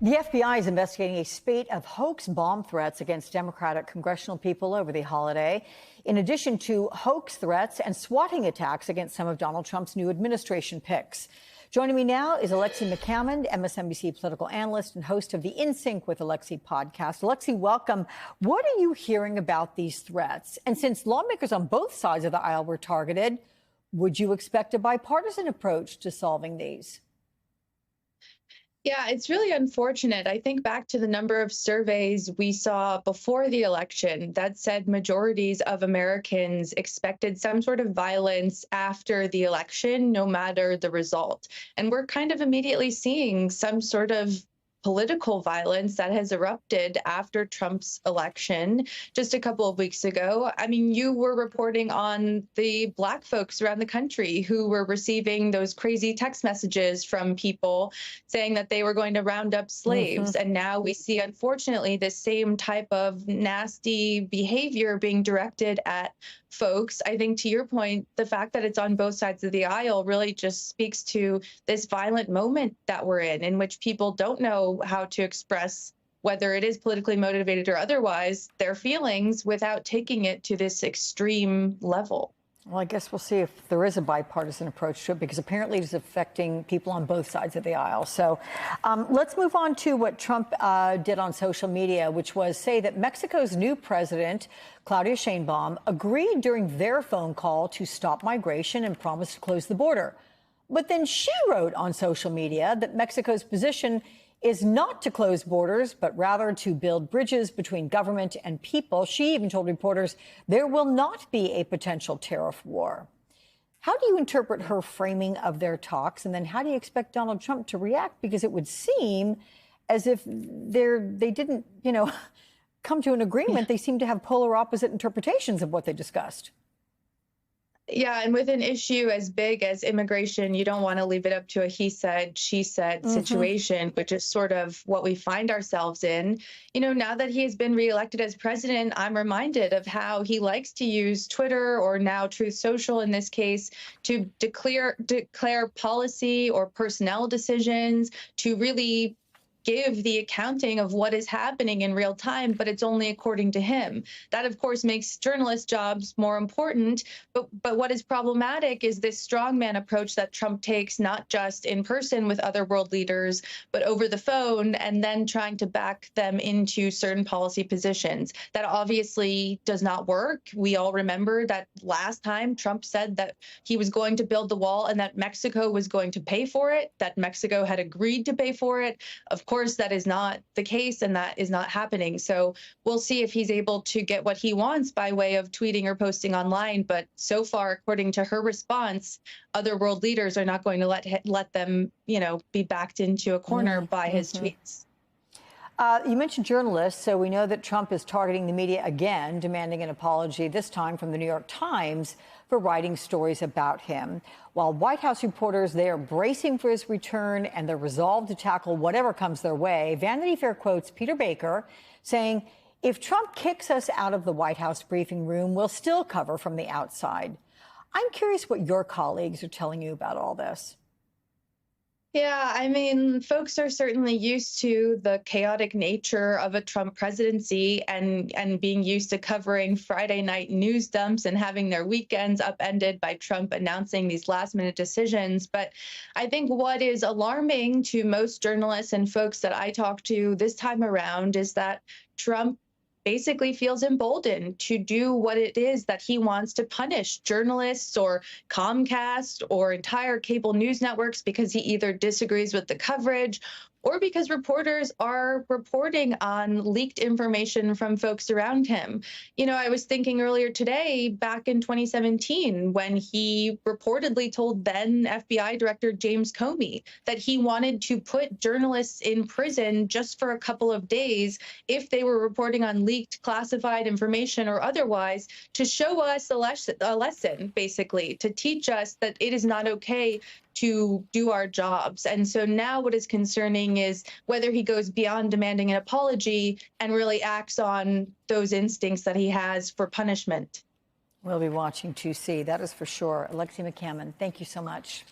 The FBI is investigating a spate of hoax bomb threats against Democratic congressional people over the holiday, in addition to hoax threats and swatting attacks against some of Donald Trump's new administration picks. Joining me now is Alexi McCammond, MSNBC political analyst and host of the In Sync with Alexi podcast. Alexi, welcome. What are you hearing about these threats? And since lawmakers on both sides of the aisle were targeted, would you expect a bipartisan approach to solving these? Yeah, it's really unfortunate. I think back to the number of surveys we saw before the election that said majorities of Americans expected some sort of violence after the election, no matter the result. And we're kind of immediately seeing some sort of political violence that has erupted after Trump's election just a couple of weeks ago. I mean, you were reporting on the Black folks around the country who were receiving those crazy text messages from people saying that they were going to round up slaves. And now we see, unfortunately, this same type of nasty behavior being directed at folks. I think, to your point, the fact that it's on both sides of the aisle really just speaks to this violent moment that we're in which people don't know how to express, whether it is politically motivated or otherwise, their feelings without taking it to this extreme level. Well, I guess we'll see if there is a bipartisan approach to it, because apparently it's affecting people on both sides of the aisle. So let's move on to what Trump did on social media, which was say that Mexico's new president, Claudia Sheinbaum, agreed during their phone call to stop migration and promised to close the border. But then she wrote on social media that Mexico's position is not to close borders, but rather to build bridges between government and people. She even told reporters there will not be a potential tariff war. How do you interpret her framing of their talks? And then how do you expect Donald Trump to react? Because it would seem as if they didn't, come to an agreement. They seem to have polar opposite interpretations of what they discussed. Yeah, and with an issue as big as immigration, you don't want to leave it up to a he said, she said situation, which is sort of what we find ourselves in. Now that he has been reelected as president, I'm reminded of how he likes to use Twitter, or now Truth Social in this case, to declare policy or personnel decisions, to really give the accounting of what is happening in real time, but it's only according to him. That, of course, makes journalist jobs more important. But what is problematic is this strongman approach that Trump takes, not just in person with other world leaders, but over the phone, and then trying to back them into certain policy positions. That obviously does not work. We all remember that last time Trump said that he was going to build the wall and that Mexico was going to pay for it, that Mexico had agreed to pay for it. Of course, that is not the case, and that is not happening. So we'll see if he's able to get what he wants by way of tweeting or posting online. But so far, according to her response, other world leaders are not going to let them, be backed into a corner by his tweets. You mentioned journalists, so we know that Trump is targeting the media again, demanding an apology, this time from the New York Times, for writing stories about him. While White House reporters, they are bracing for his return and they're resolved to tackle whatever comes their way. Vanity Fair quotes Peter Baker saying, "If Trump kicks us out of the White House briefing room, we'll still cover from the outside." I'm curious what your colleagues are telling you about all this. Yeah, I mean, folks are certainly used to the chaotic nature of a Trump presidency and being used to covering Friday night news dumps and having their weekends upended by Trump announcing these last-minute decisions. But I think what is alarming to most journalists and folks that I talk to this time around is that Trump basically feels emboldened to do what it is that he wants to punish journalists or Comcast or entire cable news networks because he either disagrees with the coverage or because reporters are reporting on leaked information from folks around him. I was thinking earlier today, back in 2017, when he reportedly told then FBI Director James Comey that he wanted to put journalists in prison just for a couple of days if they were reporting on leaked classified information or otherwise, to show us a lesson, basically, to teach us that it is not okay to do our jobs. And so now what is concerning is whether he goes beyond demanding an apology and really acts on those instincts that he has for punishment. We'll be watching to see. That is for sure. Alexi McCammond, thank you so much.